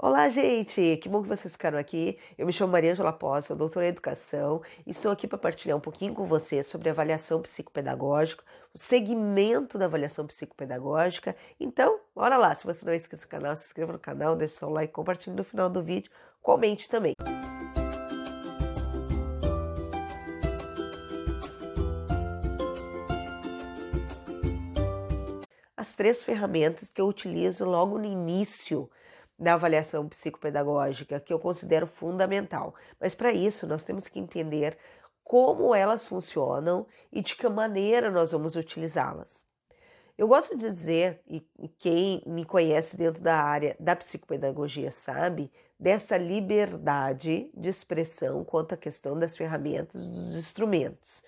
Olá, gente! Que bom que vocês ficaram aqui. Eu me chamo Mariângela Posse, sou doutora em educação e estou aqui para partilhar um pouquinho com vocês sobre avaliação psicopedagógica, o segmento da avaliação psicopedagógica. Então, bora lá! Se você não é inscrito no canal, se inscreva no canal, deixe seu like, compartilhe no final do vídeo, comente também. As três ferramentas que eu utilizo logo no início da avaliação psicopedagógica, que eu considero fundamental. Mas para isso nós temos que entender como elas funcionam e de que maneira nós vamos utilizá-las. Eu gosto de dizer, e quem me conhece dentro da área da psicopedagogia sabe, dessa liberdade de expressão quanto à questão das ferramentas, dos instrumentos.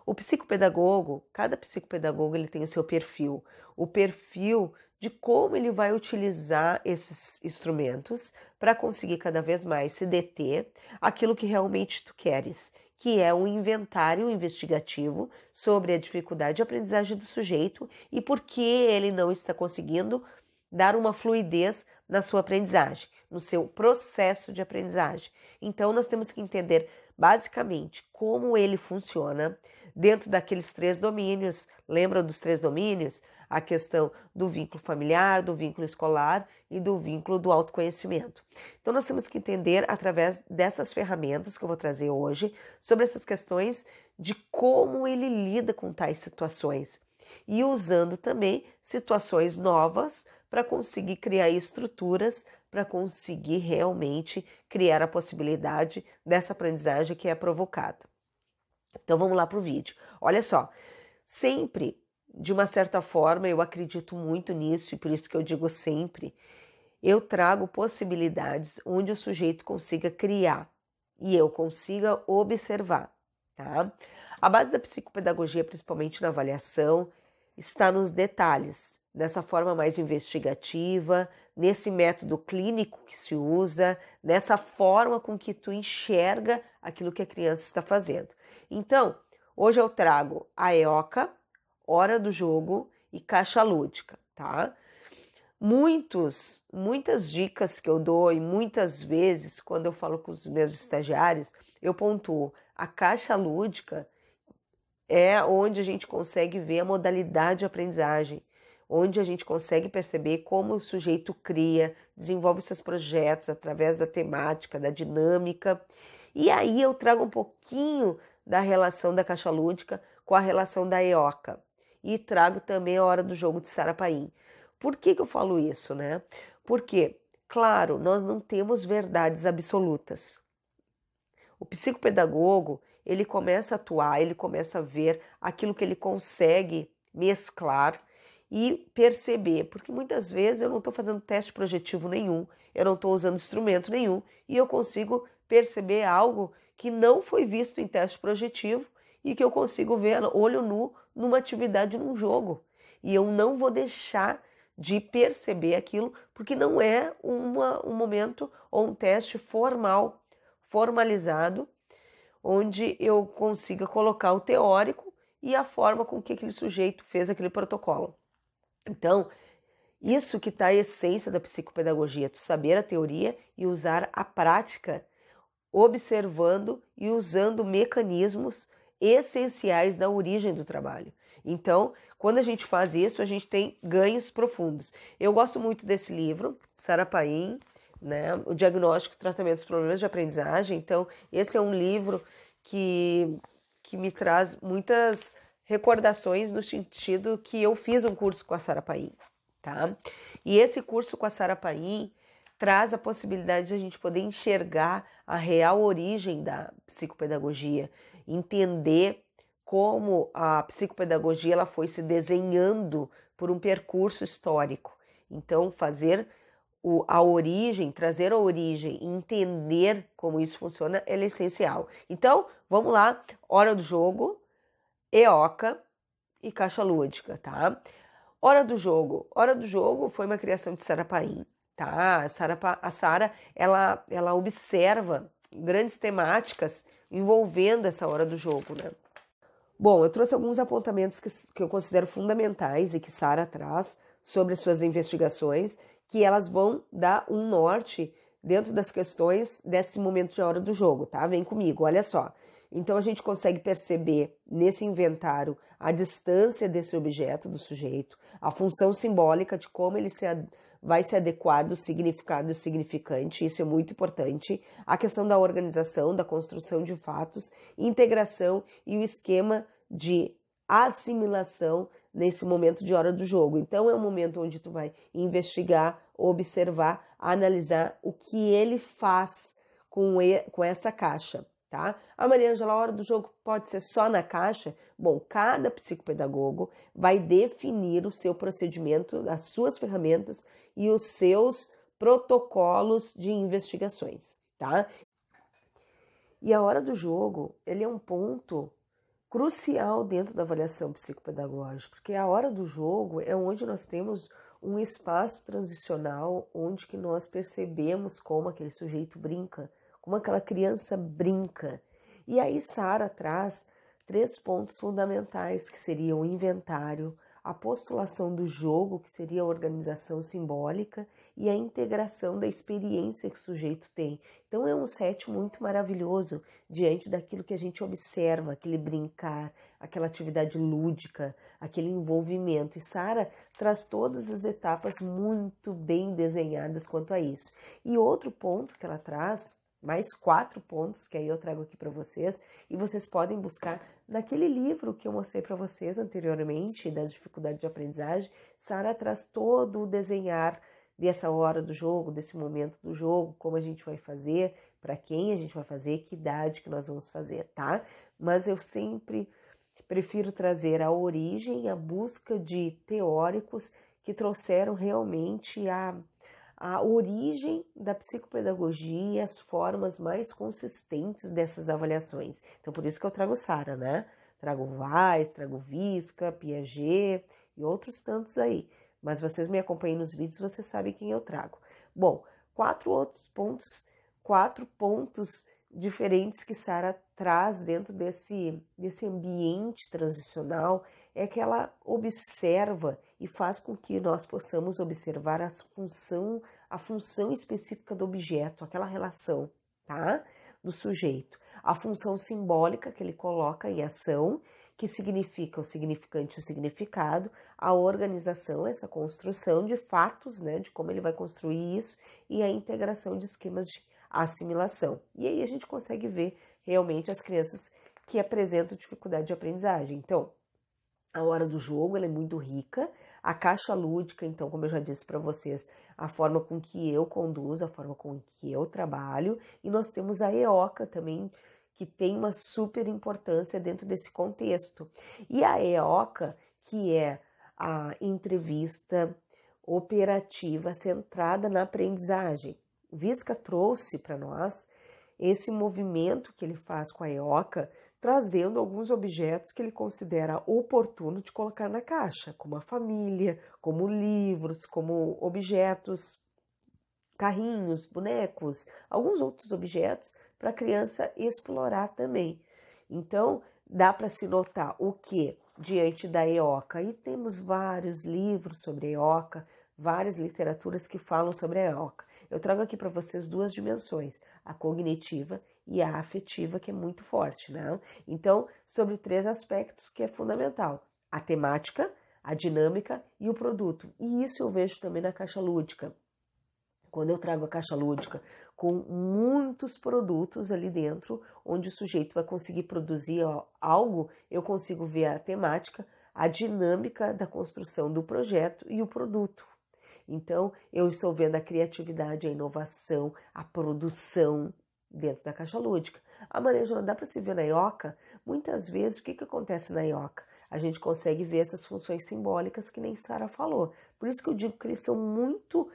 O psicopedagogo, cada psicopedagogo ele tem o seu perfil, o perfil de como ele vai utilizar esses instrumentos para conseguir cada vez mais se deter aquilo que realmente tu queres, que é um inventário investigativo sobre a dificuldade de aprendizagem do sujeito e por que ele não está conseguindo dar uma fluidez na sua aprendizagem, no seu processo de aprendizagem. Então, nós temos que entender basicamente como ele funciona dentro daqueles três domínios. Lembram dos três domínios? A questão do vínculo familiar, do vínculo escolar e do vínculo do autoconhecimento. Então, nós temos que entender, através dessas ferramentas que eu vou trazer hoje, sobre essas questões de como ele lida com tais situações. E usando também situações novas para conseguir criar estruturas, para conseguir realmente criar a possibilidade dessa aprendizagem que é provocada. Então vamos lá para o vídeo. Olha só, sempre, de uma certa forma, eu acredito muito nisso e por isso que eu digo sempre, eu trago possibilidades onde o sujeito consiga criar e eu consiga observar, tá? A base da psicopedagogia, principalmente na avaliação, está nos detalhes, nessa forma mais investigativa, nesse método clínico que se usa, nessa forma com que tu enxerga aquilo que a criança está fazendo. Então, hoje eu trago a EOCA, hora do jogo e caixa lúdica, tá? Muitas dicas que eu dou e muitas vezes quando eu falo com os meus estagiários, eu pontuo a caixa lúdica é onde a gente consegue ver a modalidade de aprendizagem, onde a gente consegue perceber como o sujeito cria, desenvolve seus projetos através da temática, da dinâmica. E aí eu trago um pouquinho da relação da caixa lúdica com a relação da EOCA. E trago também a hora do jogo de Sarapaim. Por que eu falo isso, né? Porque, claro, nós não temos verdades absolutas. O psicopedagogo, ele começa a atuar, ele começa a ver aquilo que ele consegue mesclar e perceber, porque muitas vezes eu não estou fazendo teste projetivo nenhum, eu não estou usando instrumento nenhum e eu consigo perceber algo que não foi visto em teste projetivo e que eu consigo ver olho nu numa atividade, num jogo. E eu não vou deixar de perceber aquilo porque não é um momento ou um teste formal, formalizado, onde eu consiga colocar o teórico e a forma com que aquele sujeito fez aquele protocolo. Então, isso que está a essência da psicopedagogia, tu saber a teoria e usar a prática, observando e usando mecanismos essenciais da origem do trabalho. Então, quando a gente faz isso, a gente tem ganhos profundos. Eu gosto muito desse livro, Sarapaim, né? O diagnóstico e tratamento dos problemas de aprendizagem. Então, esse é um livro que me traz muitas recordações no sentido que eu fiz um curso com a Sarapaim, tá? E esse curso com a Sarapaim traz a possibilidade de a gente poder enxergar a real origem da psicopedagogia, entender como a psicopedagogia ela foi se desenhando por um percurso histórico. Então, fazer a origem, trazer a origem e entender como isso funciona é essencial. Então, vamos lá, hora do jogo, EOCA e caixa lúdica, tá? Hora do jogo foi uma criação de Sarapaim, tá? A Sara, ela observa grandes temáticas envolvendo essa hora do jogo, né? Bom, eu trouxe alguns apontamentos que eu considero fundamentais e que Sara traz sobre suas investigações, que elas vão dar um norte dentro das questões desse momento de hora do jogo, tá? Vem comigo, olha só. Então a gente consegue perceber nesse inventário a distância desse objeto do sujeito, a função simbólica de como ele vai se adequar do significado do significante, isso é muito importante, a questão da organização, da construção de fatos, integração e o esquema de assimilação nesse momento de hora do jogo. Então é um momento onde tu vai investigar, observar, analisar o que ele faz com essa caixa, tá? A Maria Ângela, a hora do jogo pode ser só na caixa? Bom, cada psicopedagogo vai definir o seu procedimento, as suas ferramentas e os seus protocolos de investigações, tá? E a hora do jogo, ele é um ponto crucial dentro da avaliação psicopedagógica, porque a hora do jogo é onde nós temos um espaço transicional, onde que nós percebemos como aquele sujeito brinca, como aquela criança brinca. E aí Sara traz 3 pontos fundamentais, que seriam o inventário, a postulação do jogo, que seria a organização simbólica, e a integração da experiência que o sujeito tem. Então é um set muito maravilhoso diante daquilo que a gente observa, aquele brincar, aquela atividade lúdica, aquele envolvimento. E Sara traz todas as etapas muito bem desenhadas quanto a isso. E outro ponto que ela traz, mais 4 pontos que aí eu trago aqui para vocês, e vocês podem buscar naquele livro que eu mostrei para vocês anteriormente, das dificuldades de aprendizagem. Sara traz todo o desenhar dessa hora do jogo, desse momento do jogo, como a gente vai fazer, para quem a gente vai fazer, que idade que nós vamos fazer, tá? Mas eu sempre prefiro trazer a origem, a busca de teóricos que trouxeram realmente a origem da psicopedagogia e as formas mais consistentes dessas avaliações. Então, por isso que eu trago Sara, né? Trago Weiss, trago Visca, Piaget e outros tantos aí. Mas vocês me acompanhem nos vídeos, vocês sabem quem eu trago. Bom, 4 pontos diferentes que Sara traz dentro desse ambiente transicional, é que ela observa e faz com que nós possamos observar a função específica do objeto, aquela relação, tá? Do sujeito. A função simbólica que ele coloca em ação, que significa o significante e o significado, a organização, essa construção de fatos, né, de como ele vai construir isso, e a integração de esquemas de assimilação. E aí a gente consegue ver realmente as crianças que apresentam dificuldade de aprendizagem. Então, a hora do jogo ela é muito rica, a caixa lúdica, então, como eu já disse para vocês, a forma com que eu conduzo, a forma com que eu trabalho, e nós temos a EOCA também, que tem uma super importância dentro desse contexto. E a EOCA, que é a entrevista operativa centrada na aprendizagem. Visca trouxe para nós esse movimento que ele faz com a EOCA, trazendo alguns objetos que ele considera oportuno de colocar na caixa, como a família, como livros, como objetos, carrinhos, bonecos, alguns outros objetos para a criança explorar também. Então, dá para se notar o que diante da EOCA, e temos vários livros sobre a EOCA, várias literaturas que falam sobre a EOCA. Eu trago aqui para vocês 2 dimensões, a cognitiva e a afetiva, que é muito forte, né? Então, sobre 3 aspectos que é fundamental: a temática, a dinâmica e o produto. E isso eu vejo também na caixa lúdica. Quando eu trago a caixa lúdica com muitos produtos ali dentro, onde o sujeito vai conseguir produzir algo, eu consigo ver a temática, a dinâmica da construção do projeto e o produto. Então, eu estou vendo a criatividade, a inovação, a produção dentro da caixa lúdica. A Maria Ângela, dá para se ver na EOCA? Muitas vezes, o que acontece na EOCA? A gente consegue ver essas funções simbólicas que nem Sara falou. Por isso que eu digo que eles são muito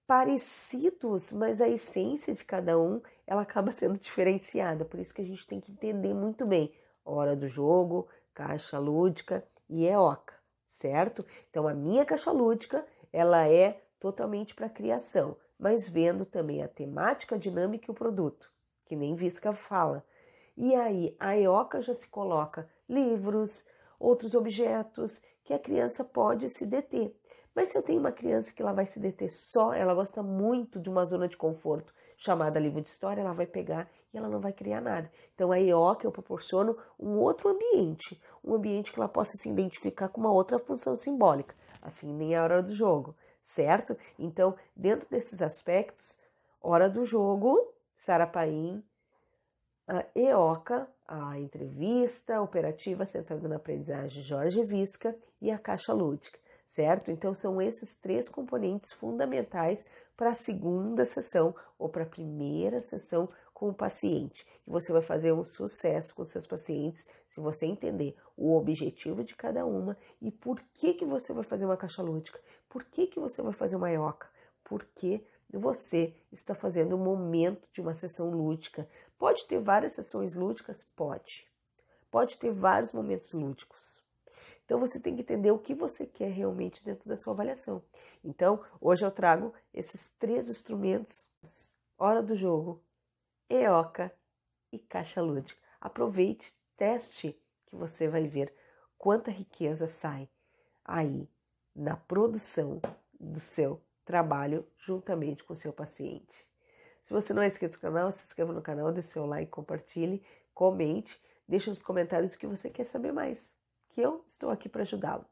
parecidos, mas a essência de cada um, ela acaba sendo diferenciada. Por isso que a gente tem que entender muito bem hora do jogo, caixa lúdica e EOCA, certo? Então, a minha caixa lúdica, ela é totalmente para criação, mas vendo também a temática, a dinâmica e o produto, que nem Visca fala. E aí, a EOCA já se coloca livros, outros objetos que a criança pode se deter. Mas se eu tenho uma criança que ela vai se deter só, ela gosta muito de uma zona de conforto chamada livro de história, ela vai pegar e ela não vai criar nada. Então a EOC eu proporciono um outro ambiente, um ambiente que ela possa se identificar com uma outra função simbólica, assim nem a hora do jogo, certo? Então, dentro desses aspectos, hora do jogo, Sara Paim, a EOCA, a entrevista operativa centrada na aprendizagem Jorge Visca e a caixa lúdica, certo? Então são esses 3 componentes fundamentais para a segunda sessão ou para a primeira sessão com o paciente. E você vai fazer um sucesso com seus pacientes se você entender o objetivo de cada uma e por que você vai fazer uma caixa lúdica, por que você vai fazer uma EOCA, porque você está fazendo um momento de uma sessão lúdica. Pode ter várias sessões lúdicas? Pode. Pode ter vários momentos lúdicos. Então você tem que entender o que você quer realmente dentro da sua avaliação. Então, hoje eu trago esses 3 instrumentos: hora do jogo, EOCA e caixa lúdica. Aproveite, teste, que você vai ver quanta riqueza sai aí na produção do seu trabalho juntamente com o seu paciente. Se você não é inscrito no canal, se inscreva no canal, dê seu like, compartilhe, comente, deixe nos comentários o que você quer saber mais, que eu estou aqui para ajudá-lo.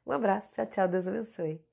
Um abraço, tchau, tchau, Deus abençoe.